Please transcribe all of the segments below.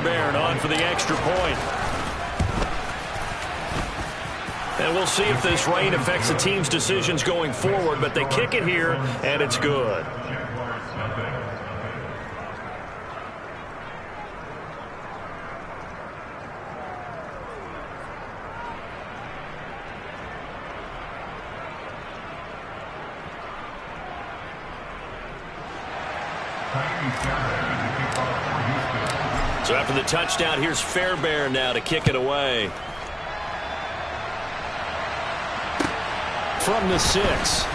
Fairbairn on for the extra point. And we'll see if this rain affects the team's decisions going forward, but they kick it here, and it's good. So after the touchdown, here's Fairbairn now to kick it away. From the 6.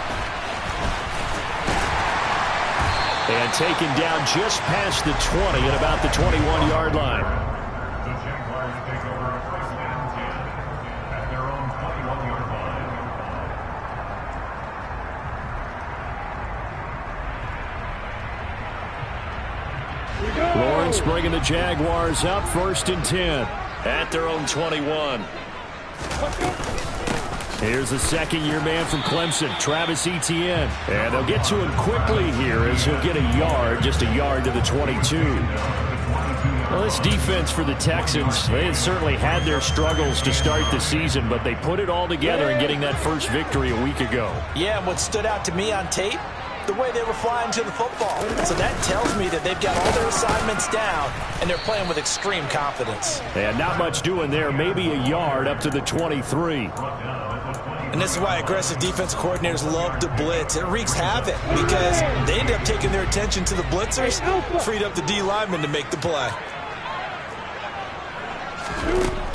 And taken down just past the 20 at about the 21-yard line. The Jaguars take over first and 10 at their own 21-yard line. Lawrence bringing the Jaguars up first and 10 at their own 21. Here's the second-year man from Clemson, Travis Etienne. And they'll get to him quickly here as he'll get a yard, just a yard to the 22. Well, this defense for the Texans, they had certainly had their struggles to start the season, but they put it all together in getting that first victory a week ago. Yeah, and what stood out to me on tape, the way they were flying to the football. So that tells me that they've got all their assignments down, and they're playing with extreme confidence. And not much doing there, maybe a yard up to the 23. And this is why aggressive defensive coordinators love to blitz. It wreaks havoc because they end up taking their attention to the blitzers, freed up the D lineman to make the play.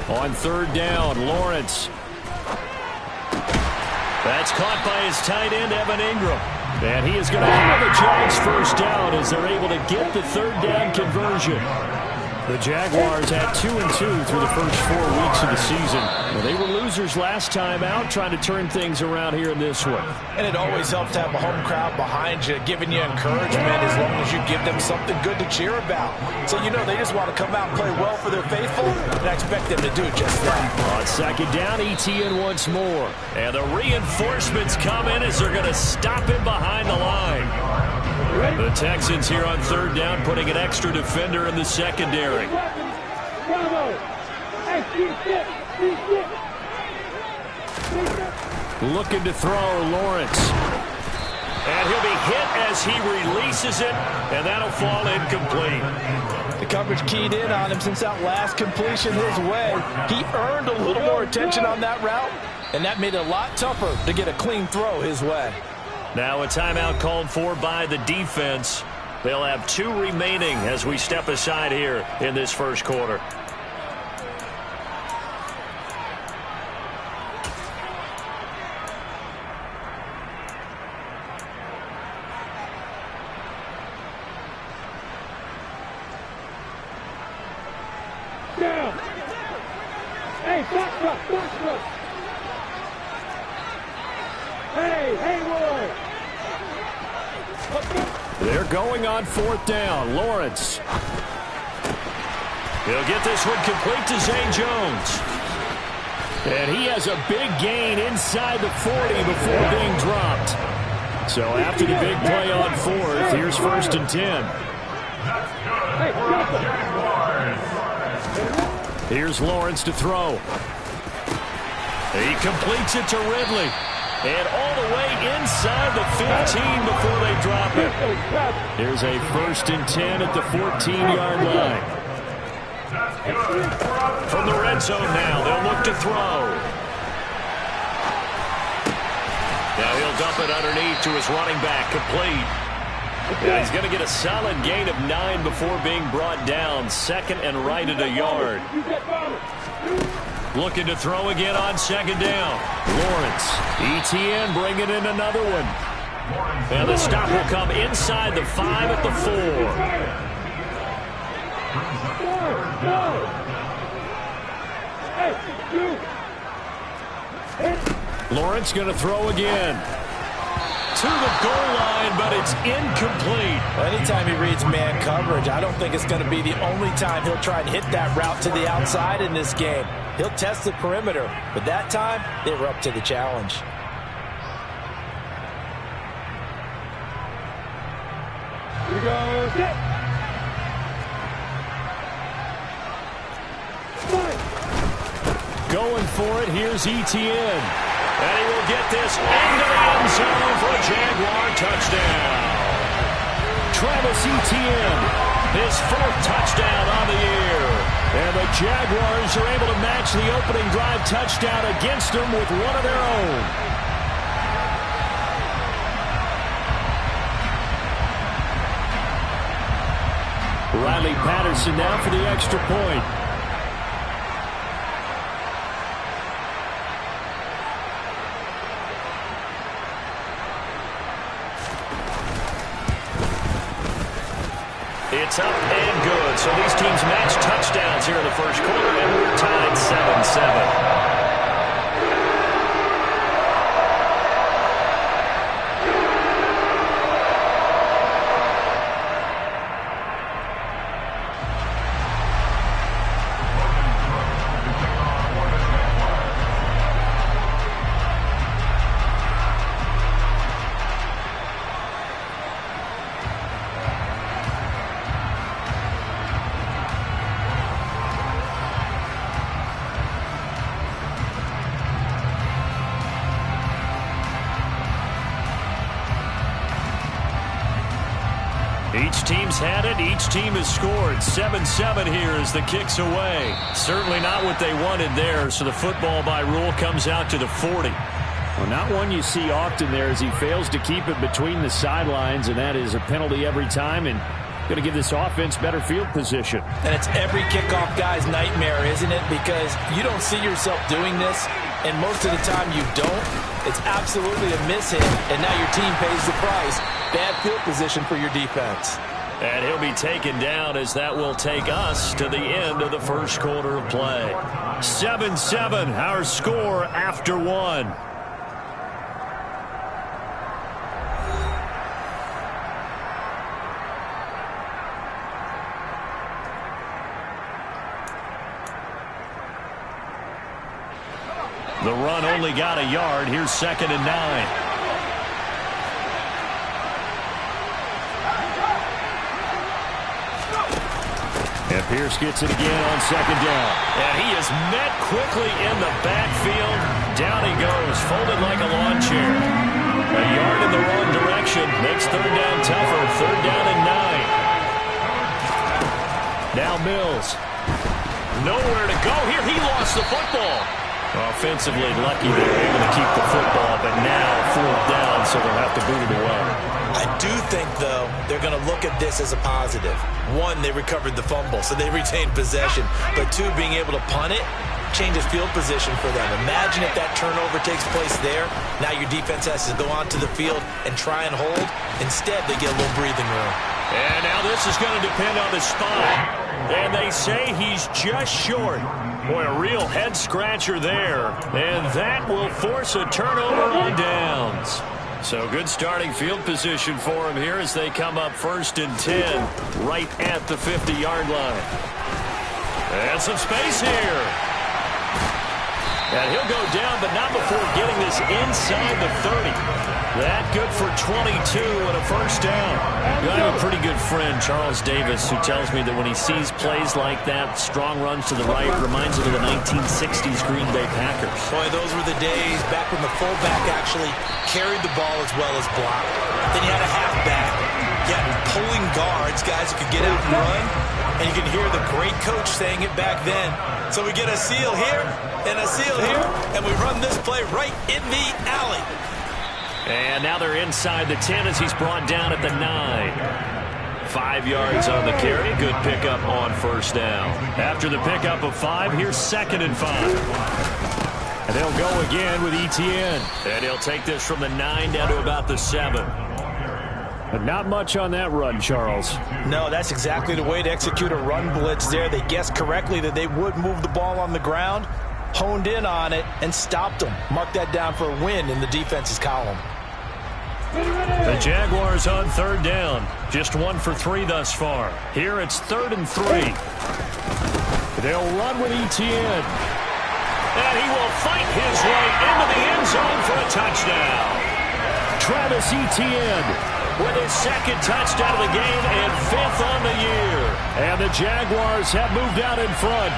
On third down, Lawrence. That's caught by his tight end, Evan Ingram. And he is going to have a Giants first down as they're able to get the third down conversion. The Jaguars had 2-2 through the first 4 weeks of the season. Well, they were losers last time out, trying to turn things around here in this one. And it always helps to have a home crowd behind you, giving you encouragement as long as you give them something good to cheer about. So you know they just want to come out and play well for their faithful, and I expect them to do just that. On second down, Etienne once more. And the reinforcements come in as they're going to stop him behind the line. The Texans here on third down, putting an extra defender in the secondary. Looking to throw, Lawrence. And he'll be hit as he releases it, and that'll fall incomplete. The coverage keyed in on him since that last completion his way. He earned a little more attention on that route, and that made it a lot tougher to get a clean throw his way. Now a timeout called for by the defense. They'll have 2 remaining as we step aside here in this first quarter. Down. Hey, back up. Hey, Haywood. They're going on fourth down. Lawrence. He'll get this one complete to Zay Jones. And he has a big gain inside the 40 before being dropped. So after the big play on fourth, here's first and 10. Here's Lawrence to throw. He completes it to Ridley. And all the way inside the 15 before they drop it. Here's a first and 10 at the 14-yard line. From the red zone now, they'll look to throw. Now he'll dump it underneath to his running back, complete. And he's going to get a solid gain of 9 before being brought down, second and right at a yard. Looking to throw again on second down. Lawrence. Etienne bringing in another one. And the stop will come inside the 5 at the 4. Lawrence going to throw again. To the goal line, but it's incomplete. Well, anytime he reads man coverage, I don't think it's going to be the only time he'll try and hit that route to the outside in this game. He'll test the perimeter, but that time, they were up to the challenge. Here goes it. going for it. Here's Etienne. And he will get this into the end zone for a Jaguar touchdown. Travis Etienne, his 4th touchdown on the year. And the Jaguars are able to match the opening drive touchdown against them with one of their own. Riley Patterson now for the extra point. It's up and good. So these teams match touchdowns here in the first quarter, and we're tied 7-7. Each team's had it. Each team has scored. 7-7 here as the kick's away. Certainly not what they wanted there, so the football by rule comes out to the 40. Well, not one you see often there as he fails to keep it between the sidelines, and that is a penalty every time and going to give this offense better field position. And it's every kickoff guy's nightmare, isn't it? Because you don't see yourself doing this, and most of the time you don't. It's absolutely a miss-hit, and now your team pays the price. Bad field position for your defense. And he'll be taken down as that will take us to the end of the first quarter of play. 7-7, our score after one. The run only got a yard. Here's 2nd and 9. And Pierce gets it again on 2nd down. And he is met quickly in the backfield. Down he goes, folded like a lawn chair. A yard in the wrong direction makes 3rd down tougher. 3rd down and 9. Now Mills. Nowhere to go here. He lost the football. Offensively lucky they're able to keep the football, but now 4th down, so they'll have to boot it away. I do think, though, they're going to look at this as a positive. 1, they recovered the fumble, so they retained possession. But 2, being able to punt it changes field position for them. Imagine if that turnover takes place there. Now your defense has to go onto the field and try and hold. Instead, they get a little breathing room. And now this is going to depend on the spot. And they say he's just short. Boy, a real head-scratcher there. And that will force a turnover on downs. So good starting field position for him here as they come up 1st and 10 right at the 50-yard line. And some space here. And he'll go down, but not before getting this inside the 30. That good for 22 and a 1st down. I have a pretty good friend, Charles Davis, who tells me that when he sees plays like that, strong runs to the right, reminds him of the 1960s Green Bay Packers. Boy, those were the days back when the fullback actually carried the ball as well as blocked. Then you had a halfback. You had pulling guards, guys who could get out and run. And you can hear the great coach saying it back then. So we get a seal here and a seal here, and we run this play right in the alley. And now they're inside the 10 as he's brought down at the 9. 5 yards on the carry. Good pickup on 1st down. After the pickup of 5, here's 2nd and 5. And they'll go again with Etienne. And he'll take this from the 9 down to about the 7. But not much on that run, Charles. No, that's exactly the way to execute a run blitz there. They guessed correctly that they would move the ball on the ground, honed in on it, and stopped them. Mark that down for a win in the defense's column. The Jaguars on 3rd down. Just 1 for 3 thus far. Here it's 3rd and 3. They'll run with Etienne. And he will fight his way into the end zone for a touchdown. Travis Etienne with his 2nd touchdown of the game and 5th on the year. And the Jaguars have moved out in front.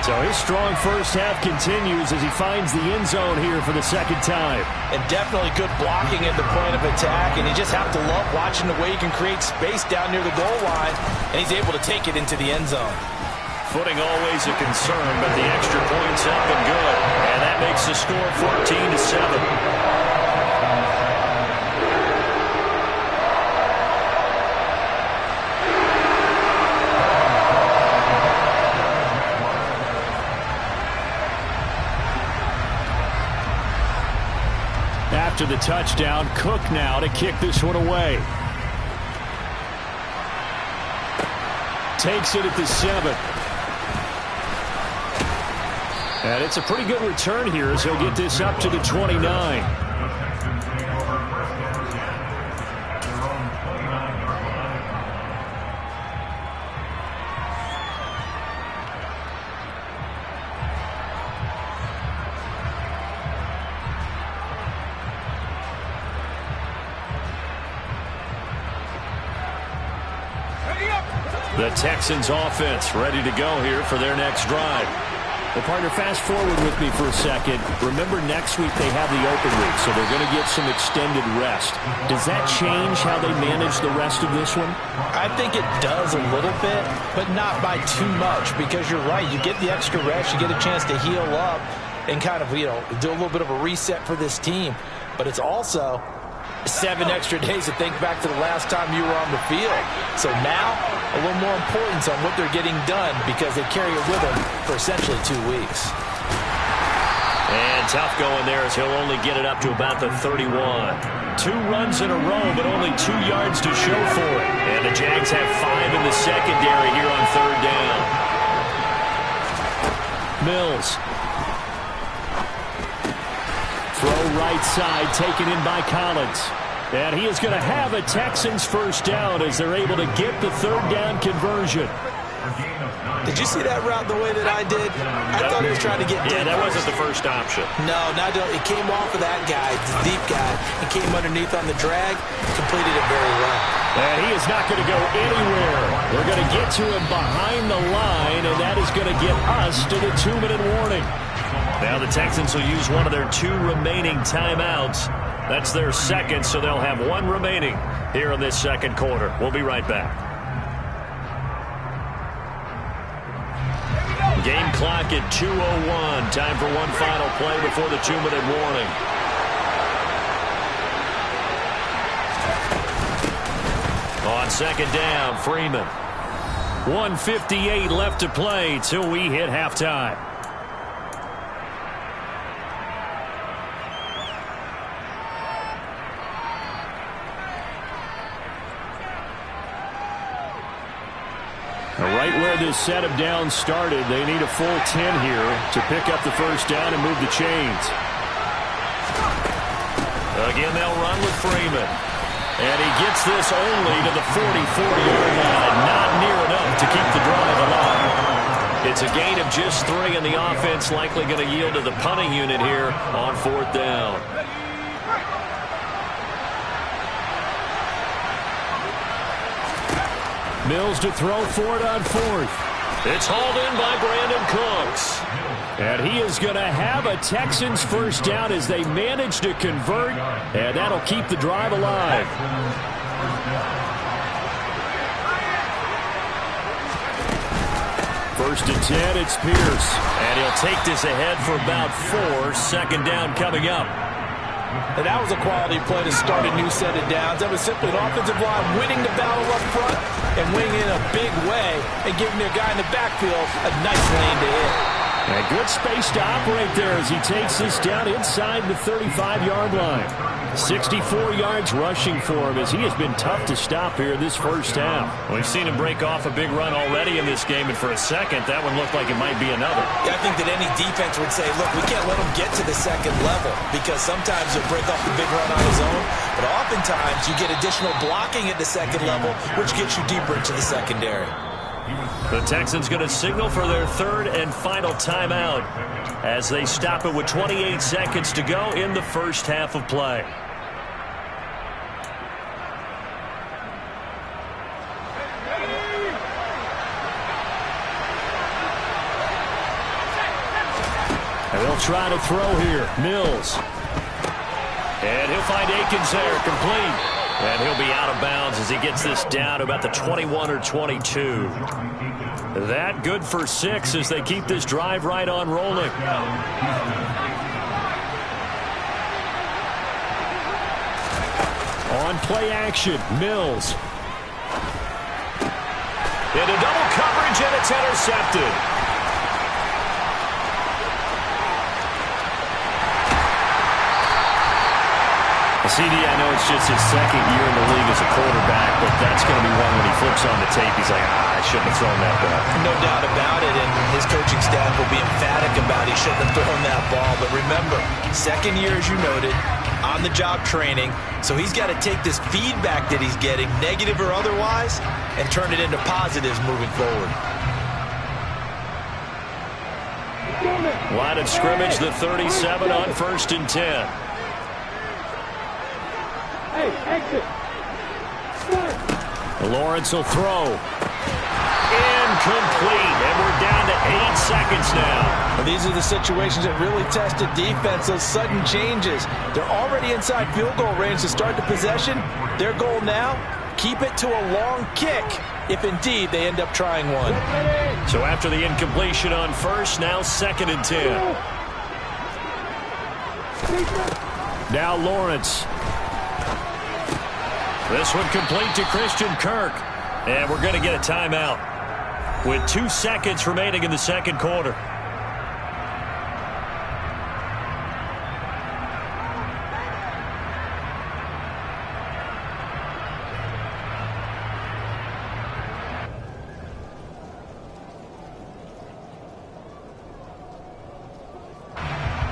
So his strong first half continues as he finds the end zone here for the second time. And definitely good blocking at the point of attack, and you just have to love watching the way he can create space down near the goal line, and he's able to take it into the end zone. Footing always a concern, but the extra point's up and good. And that makes the score 14-7. After the touchdown, Cook now to kick this one away. Takes it at the 7. And it's a pretty good return here as he'll get this up to the 29. The Texans offense ready to go here for their next drive. Well, partner, fast forward with me for a second. Remember, next week they have the open week, so they're going to get some extended rest. Does that change how they manage the rest of this one? I think it does a little bit, but not by too much, because you're right. You get the extra rest, you get a chance to heal up and kind of, do a little bit of a reset for this team. But it's also 7 extra days to think back to the last time you were on the field. So now, a little more importance on what they're getting done because they carry it with them for essentially 2 weeks. And tough going there as he'll only get it up to about the 31. 2 runs in a row, but only 2 yards to show for it. And the Jags have 5 in the secondary here on 3rd down. Mills. Throw right side, taken in by Collins. And he is going to have a Texans first down as they're able to get the 3rd down conversion. Did you see that route the way that I did? I thought he was trying to get deep. Yeah, that wasn't the first option. No, it came off of that guy, the deep guy, and came underneath on the drag, completed it very well. And he is not going to go anywhere. We're going to get to him behind the line, and that is going to get us to the 2-minute warning. Now the Texans will use one of their 2 remaining timeouts. That's their second, so they'll have 1 remaining here in this second quarter. We'll be right back. Game clock at 2:01. Time for one final play before the 2-minute warning. On second down, Freeman. 1:58 left to play till we hit halftime. Right where this set of downs started, they need a full 10 here to pick up the first down and move the chains. Again, they'll run with Freeman. And he gets this only to the 44-yard line. Not near enough to keep the drive alive. It's a gain of just 3, and the offense likely going to yield to the punting unit here on 4th down. Mills to throw for it on 4th. It's hauled in by Brandon Cooks. And he is going to have a Texans first down as they manage to convert, and that'll keep the drive alive. First and 10, it's Pierce. And he'll take this ahead for about 4. Second down coming up. And that was a quality play to start a new set of downs. That was simply an offensive line winning the battle up front and winning in a big way and giving their guy in the backfield a nice lane to hit. And good space to operate there as he takes this down inside the 35-yard line. 64 yards rushing for him as he has been tough to stop here this first half. We've seen him break off a big run already in this game, and for a second, that one looked like it might be another. Yeah, I think that any defense would say, look, we can't let him get to the second level because sometimes he'll break off the big run on his own, but oftentimes you get additional blocking at the second level, which gets you deeper into the secondary. The Texans going to signal for their 3rd and final timeout as they stop it with 28 seconds to go in the first half of play. And they'll try to throw here. Mills. And he'll find Akins there, complete. And he'll be out of bounds as he gets this down to about the 21 or 22. That good for 6 as they keep this drive right on rolling. On play action, Mills. Into double coverage, and it's intercepted. CD, I know it's just his second year in the league as a quarterback, but that's going to be one when he flips on the tape. He's like, I shouldn't have thrown that ball. No doubt about it, and his coaching staff will be emphatic about he shouldn't have thrown that ball. But remember, second year, as you noted, on-the-job training, so he's got to take this feedback that he's getting, negative or otherwise, and turn it into positives moving forward. Line of scrimmage, the 37 on 1st and 10. Hey, exit. Lawrence will throw. Incomplete. And we're down to 8 seconds now. Well, these are the situations that really test the defense, those sudden changes. They're already inside field goal range to start the possession. Their goal now, keep it to a long kick, if indeed they end up trying one. So after the incompletion on 1st, now 2nd and 10. Now Lawrence. This one complete to Christian Kirk. And we're going to get a timeout with 2 seconds remaining in the second quarter.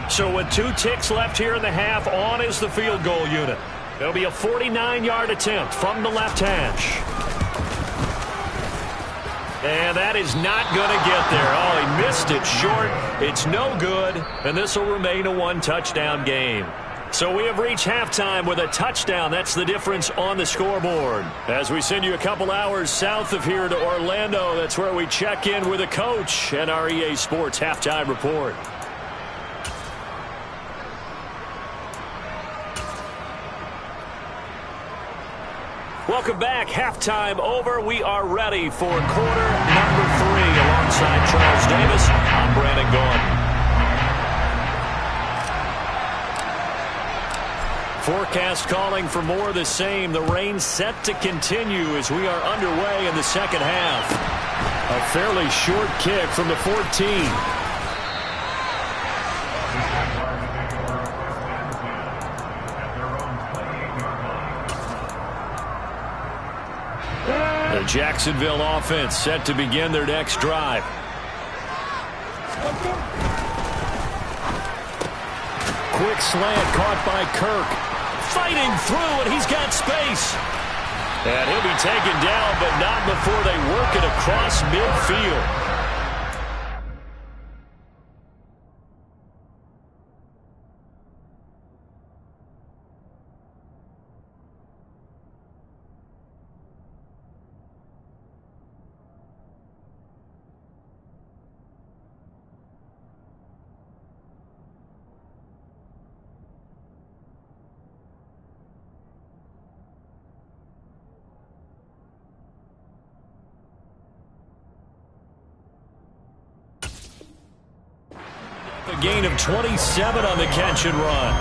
So with 2 ticks left here in the half, on is the field goal unit. It'll be a 49-yard attempt from the left hash. And that is not going to get there. Oh, he missed it short. It's no good, and this will remain a 1-touchdown game. So we have reached halftime with a touchdown. That's the difference on the scoreboard. As we send you a couple hours south of here to Orlando, that's where we check in with a coach and our EA Sports halftime report. Welcome back. Halftime over. We are ready for quarter number 3. Alongside Charles Davis, I'm Brandon Gaughan. Forecast calling for more of the same. The rain set to continue as we are underway in the second half. A fairly short kick from the 14. The Jacksonville offense set to begin their next drive. Quick slant caught by Kirk. Fighting through, and he's got space. And he'll be taken down, but not before they work it across midfield. A gain of 27 on the catch and run.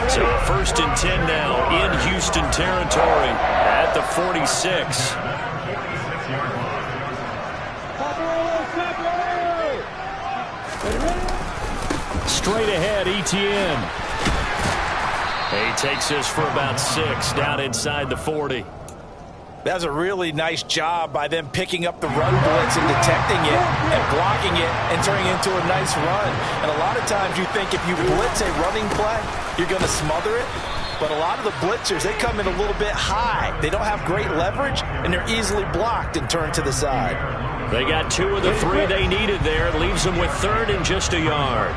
So 1st and 10 now in Houston territory at the 46. Straight ahead, Etienne. He takes this for about 6 down inside the 40. That's a really nice job by them picking up the run blitz and detecting it and blocking it and turning it into a nice run. And a lot of times you think if you blitz a running play, you're going to smother it. But a lot of the blitzers, they come in a little bit high. They don't have great leverage, and they're easily blocked and turned to the side. They got 2 of the 3 they needed there. It leaves them with 3rd and just a yard.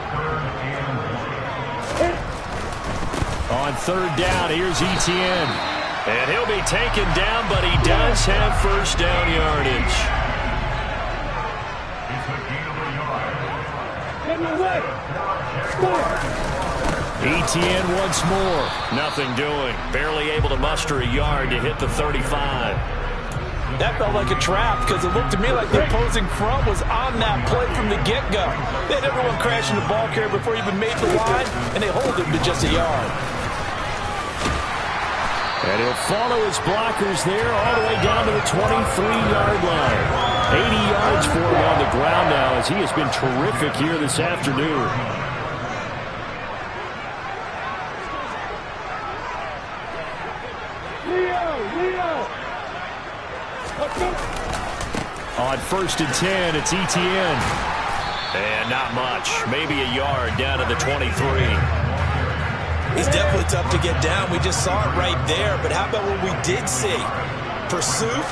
On 3rd down, here's Etienne. And he'll be taken down, but he does have 1st down yardage. Get in the way. Stop. ETN once more. Nothing doing. Barely able to muster a yard to hit the 35. That felt like a trap because it looked to me like the opposing front was on that play from the get-go. They had everyone crashing the ball carrier before he even made the line, and they hold him to just a yard. And he'll follow his blockers there all the way down to the 23-yard line. 80 yards for him on the ground now as he has been terrific here this afternoon. On 1st and 10, it's ETN. And not much. Maybe a yard down to the 23. He's definitely tough to get down. We just saw it right there. But how about what we did see? Pursuit,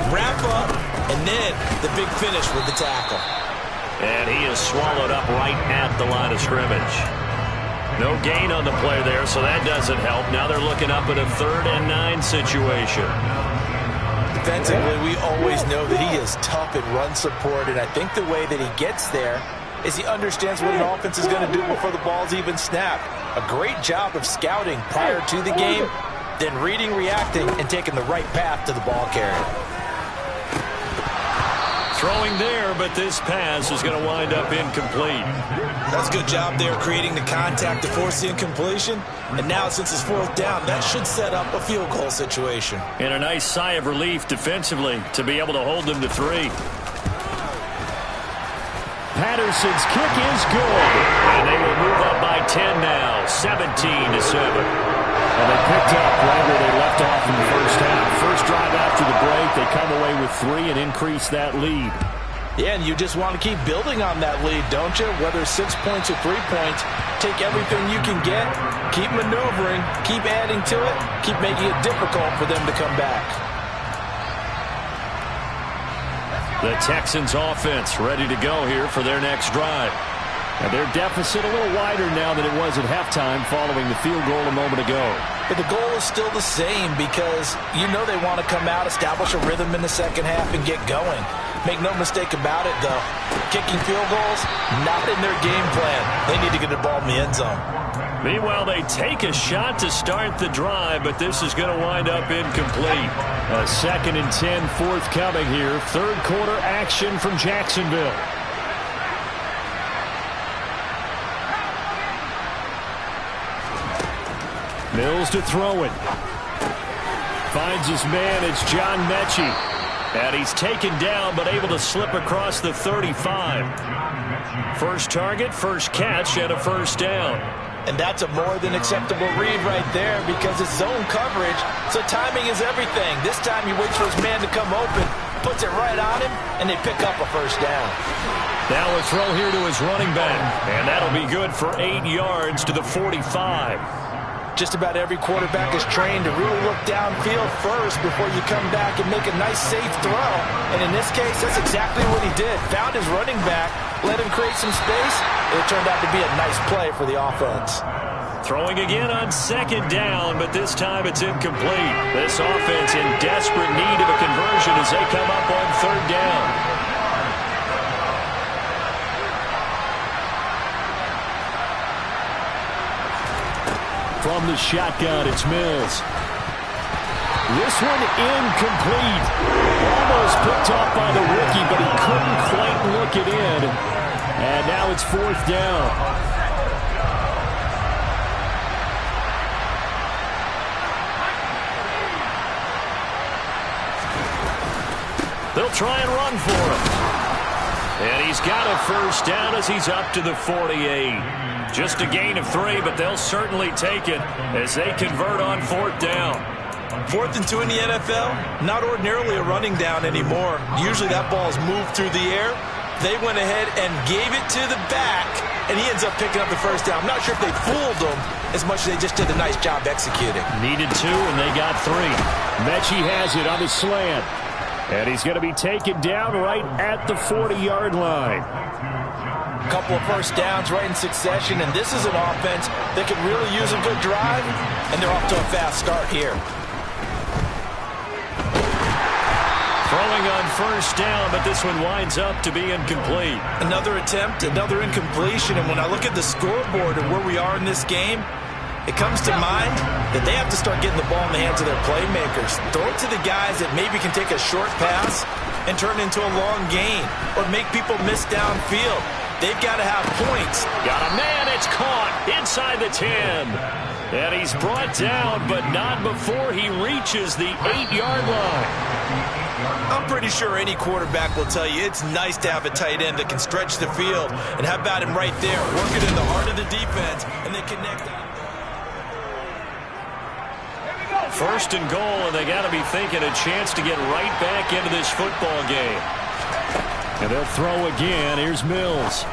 wrap up, and then the big finish with the tackle. And he is swallowed up right at the line of scrimmage. No gain on the play there, so that doesn't help. Now they're looking up at a 3rd and 9 situation. Defensively, we always know that he is tough in run support, and I think the way that he gets there is he understands what an offense is going to do before the ball's even snapped. A great job of scouting prior to the game, then reading, reacting, and taking the right path to the ball carrier. Throwing there, but this pass is going to wind up incomplete. That's a good job there creating the contact to force the incompletion. And now, since it's 4th down, that should set up a field goal situation. And a nice sigh of relief defensively to be able to hold them to 3. Patterson's kick is good. And they will move up by 10 now, 17-7. And they picked up right where they left off in the first half. First drive after the break, they come away with 3 and increase that lead. Yeah, and you just want to keep building on that lead, don't you? Whether 6 points or 3 points, take everything you can get, keep maneuvering, keep adding to it, keep making it difficult for them to come back. The Texans offense ready to go here for their next drive. And their deficit a little wider now than it was at halftime following the field goal a moment ago. But the goal is still the same because you know they want to come out, establish a rhythm in the second half, and get going. Make no mistake about it, though. Kicking field goals, not in their game plan. They need to get the ball in the end zone. Meanwhile, they take a shot to start the drive, but this is going to wind up incomplete. A 2nd and 10 forthcoming here. 3rd quarter action from Jacksonville. Mills to throw it. Finds his man. It's John Mechie. And he's taken down but able to slip across the 35. First target, first catch, and a 1st down. And that's a more than acceptable read right there because it's zone coverage, so timing is everything. This time he waits for his man to come open, puts it right on him, and they pick up a 1st down. Now a throw here to his running back, and that'll be good for 8 yards to the 45. Just about every quarterback is trained to really look downfield first before you come back and make a nice, safe throw. And in this case, that's exactly what he did. Found his running back, let him create some space. It turned out to be a nice play for the offense. Throwing again on 2nd down, but this time it's incomplete. This offense in desperate need of a conversion as they come up on 3rd down. From the shotgun, it's Mills. This one incomplete. Almost picked off by the rookie, but he couldn't quite look it in. And now it's 4th down. They'll try and run for him. And he's got a 1st down as he's up to the 48. Just a gain of 3, but they'll certainly take it as they convert on 4th down. 4th and 2 in the NFL, not ordinarily a running down anymore. Usually that ball is moved through the air. They went ahead and gave it to the back, and he ends up picking up the 1st down. I'm not sure if they fooled him as much as they just did a nice job executing. Needed 2, and they got 3. Mechie has it on the slant. And he's going to be taken down right at the 40-yard line. A couple of 1st downs right in succession, and this is an offense that could really use a good drive, and they're off to a fast start here. Throwing on first down, but this one winds up to be incomplete. Another attempt, another incompletion, and when I look at the scoreboard and where we are in this game, it comes to mind that they have to start getting the ball in the hands of their playmakers. Throw it to the guys that maybe can take a short pass and turn it into a long gain or make people miss downfield. They've got to have points. Got a man, it's caught inside the 10. And he's brought down, but not before he reaches the 8-yard line. I'm pretty sure any quarterback will tell you it's nice to have a tight end that can stretch the field. And how about him right there, working in the heart of the defense, and they connect. First and goal, and they got to be thinking a chance to get right back into this football game. And they'll throw again. Here's Mills.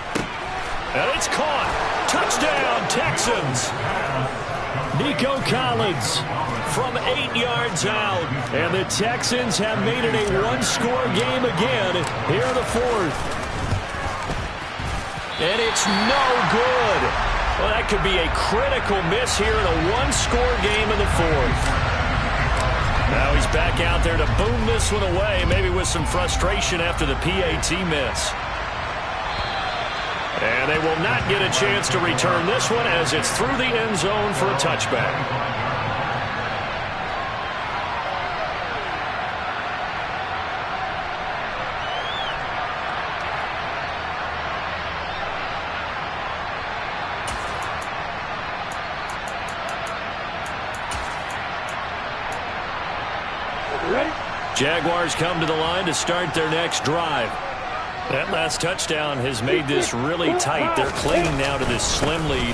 And it's caught. Touchdown, Texans. Nico Collins from 8 yards out. And the Texans have made it a one-score game again here in the fourth. And it's no good. Well, that could be a critical miss here in a one-score game in the fourth. Now he's back out there to boom this one away, maybe with some frustration after the PAT miss. And they will not get a chance to return this one as it's through the end zone for a touchback. Jaguars come to the line to start their next drive. That last touchdown has made this really tight. They're clinging now to this slim lead.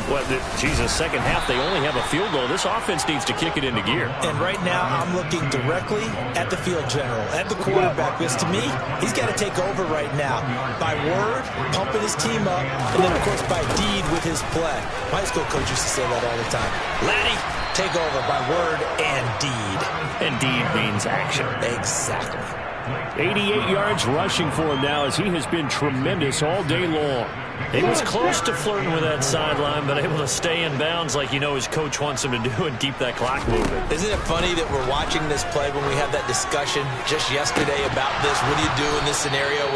Second half, they only have a field goal. This offense needs to kick it into gear. And right now, I'm looking directly at the field general, at the quarterback, because to me, he's got to take over right now. By word, pumping his team up, and then, of course, by deed with his play. My high school coach used to say that all the time. Laddie, take over by word and deed. And deed means action. Exactly. 88 yards rushing for him now as he has been tremendous all day long. He was close to flirting with that sideline, but able to stay in bounds like his coach wants him to do and keep that clock moving. Isn't it funny that we're watching this play when we had that discussion just yesterday about this? What do you do in this scenario?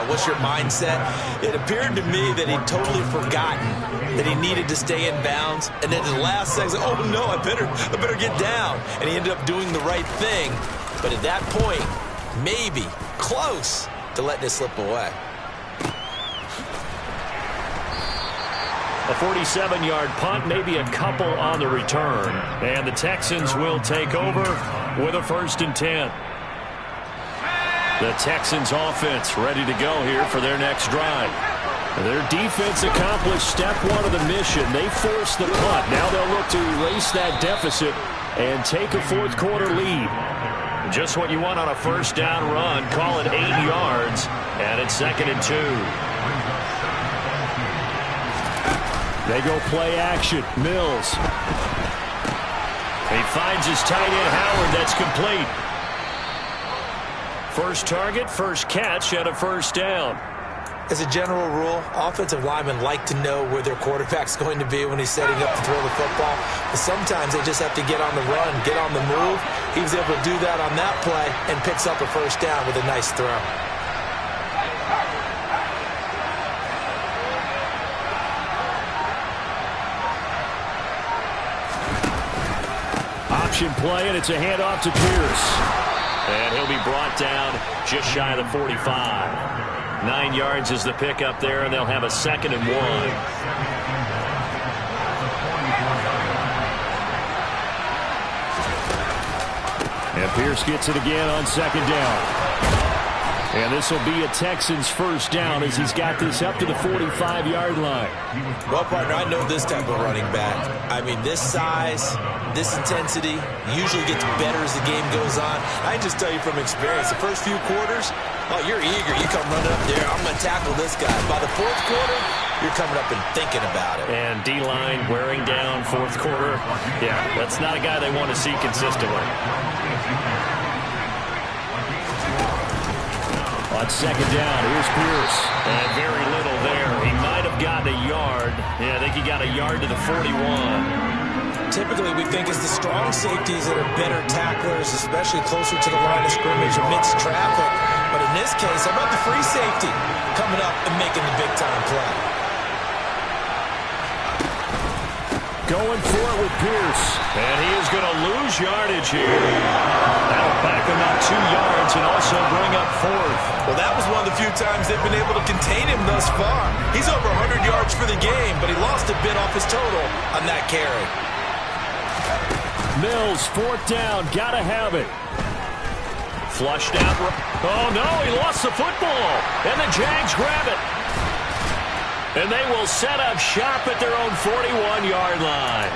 What's your mindset? It appeared to me that he'd totally forgotten that he needed to stay in bounds, and then the last second, oh no, I better get down. And he ended up doing the right thing. But at that point, maybe close to letting it slip away. A 47-yard punt, maybe a couple on the return. And the Texans will take over with a 1st and 10. The Texans offense ready to go here for their next drive. Their defense accomplished step one of the mission. They forced the punt. Now they'll look to erase that deficit and take a fourth-quarter lead. Just what you want on a first down run. Call it 8 yards, and it's 2nd and 2. They go play action. Mills. He finds his tight end, Howard. That's complete. First target, first catch, and a first down. As a general rule, offensive linemen like to know where their quarterback's going to be when he's setting up to throw the football. But sometimes they just have to get on the run, get on the move. He was able to do that on that play and picks up a first down with a nice throw. Option play, and it's a handoff to Pierce. And he'll be brought down just shy of the 45. 9 yards is the pickup there, and they'll have a 2nd and 1. And Pierce gets it again on 2nd down. And this will be a Texans first down as he's got this up to the 45-yard line. Well, partner, I know this type of running back. I mean, this size, this intensity usually gets better as the game goes on. I just tell you from experience, the first few quarters, oh, you're eager. You come running up there. I'm going to tackle this guy. By the fourth quarter, you're coming up and thinking about it. And D-line wearing down fourth quarter. Yeah, that's not a guy they want to see consistently. On 2nd down, here's Pierce. And very little there. He might have gotten a yard. Yeah, I think he got a yard to the 41. typically we think is the strong safeties that are better tacklers, especially closer to the line of scrimmage amidst traffic. But in this case, how about the free safety coming up and making the big-time play? Going for it with Pierce. And he is going to lose yardage here. That'll back him up 2 yards and also bring up 4th. Well, that was one of the few times they've been able to contain him thus far. He's over 100 yards for the game, but he lost a bit off his total on that carry. Mills, 4th down. Got to have it. Flushed out. Oh, no, he lost the football. And the Jags grab it. And they will set up shop at their own 41-yard line.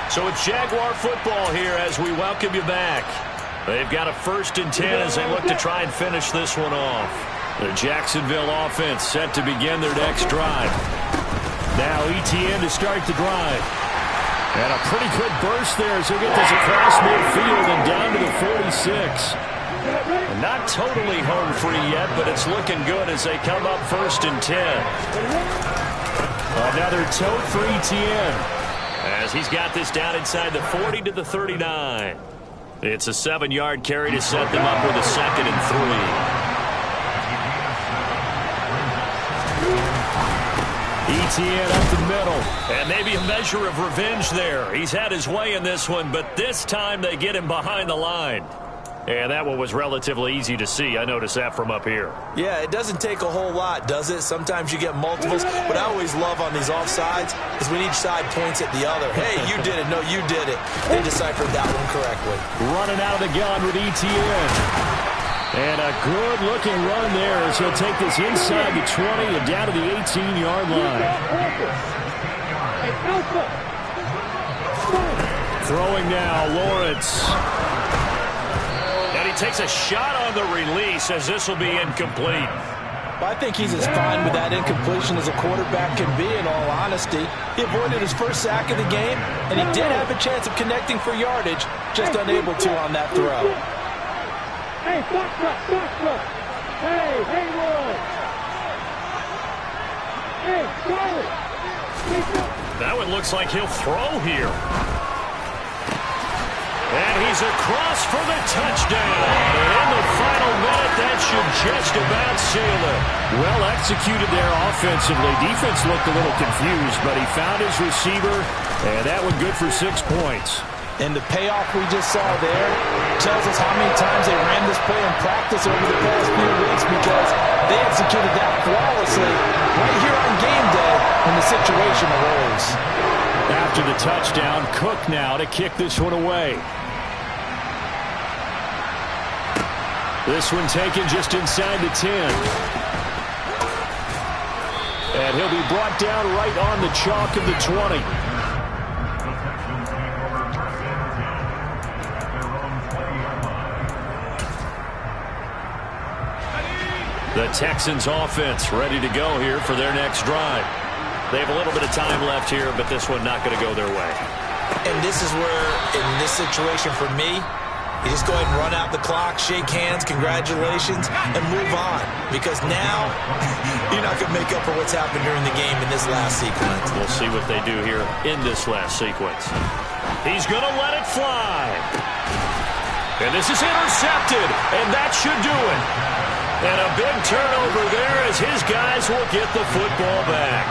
So it's Jaguar football here as we welcome you back. They've got a 1st and 10 as they look to try and finish this one off. The Jacksonville offense set to begin their next drive. Now ETN to start the drive. And a pretty good burst there as he'll get this across midfield and down to the 46. And not totally home free yet, but it's looking good as they come up 1st and 10. Another tote for ETN as he's got this down inside the 40 to the 39. It's a 7-yard carry to set them up with a 2nd and 3. ETN up the middle. And maybe a measure of revenge there. He's had his way in this one, but this time they get him behind the line. And that one was relatively easy to see. I noticed that from up here. Yeah, it doesn't take a whole lot, does it? Sometimes you get multiples. What I always love on these offsides is when each side points at the other. Hey, you did it. No, you did it. They deciphered that one correctly. Running out of the gun with ETN. And a good-looking run there as he'll take this inside the 20 and down to the 18-yard line. Throwing now, Lawrence. And he takes a shot on the release as this will be incomplete. Well, I think he's as fine with that incompletion as a quarterback can be, in all honesty. He avoided his first sack of the game, and he did have a chance of connecting for yardage, just unable to on that throw. Hey, stop. Hey, Haywood. Hey, Charlie. That one looks like he'll throw here. And he's across for the touchdown. And in the final minute, that should just about seal it. Well executed there offensively. Defense looked a little confused, but he found his receiver, and that one good for 6 points. And the payoff we just saw there tells us how many times they ran this play in practice over the past few weeks, because they executed that flawlessly right here on game day when the situation arose. After the touchdown, Cook now to kick this one away. This one taken just inside the 10. And he'll be brought down right on the chalk of the 20. The Texans offense ready to go here for their next drive. They have a little bit of time left here, but this one not going to go their way. And this is where, in this situation for me, you just go ahead and run out the clock, shake hands, congratulations, and move on. Because now, you're not going to make up for what's happened during the game in this last sequence. We'll see what they do here in this last sequence. He's going to let it fly. And this is intercepted, and that should do it. And a big turnover there as his guys will get the football back.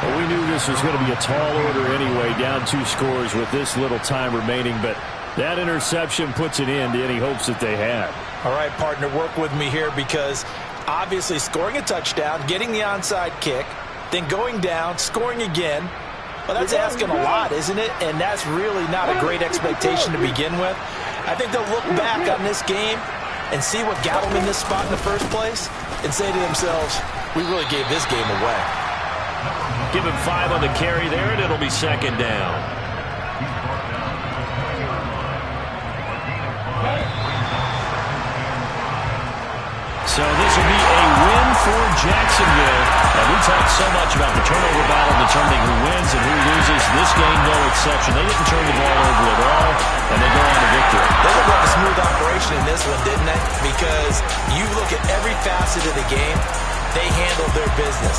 Well, we knew this was going to be a tall order anyway, down 2 scores with this little time remaining, but that interception puts an end to any hopes that they had. All right, partner, work with me here, because obviously scoring a touchdown, getting the onside kick, then going down, scoring again, well, that's asking a lot, isn't it? And that's really not a great expectation to begin with. I think they'll look back on this game and see what got them in this spot in the first place and say to themselves, we really gave this game away. Give him 5 on the carry there, and it'll be 2nd down. So this will be a win for Jacksonville. And we talked so much about the turnover battle determining who wins and who loses. This game, no exception. They didn't turn the ball over at all, and they go on to victory. They looked like a smooth operation in this one, didn't they? Because you look at every facet of the game, they handled handled their business.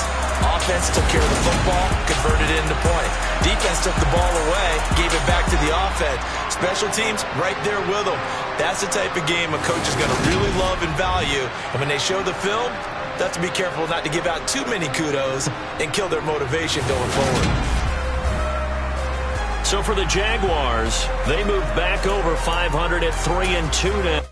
Offense took care of the football, converted it into points. Defense took the ball away, gave it back to the offense. Special teams, right there with them. That's the type of game a coach is going to really love and value. And when they show the film, they have to be careful not to give out too many kudos and kill their motivation going forward. So for the Jaguars, they move back over 500 at 3-2 now.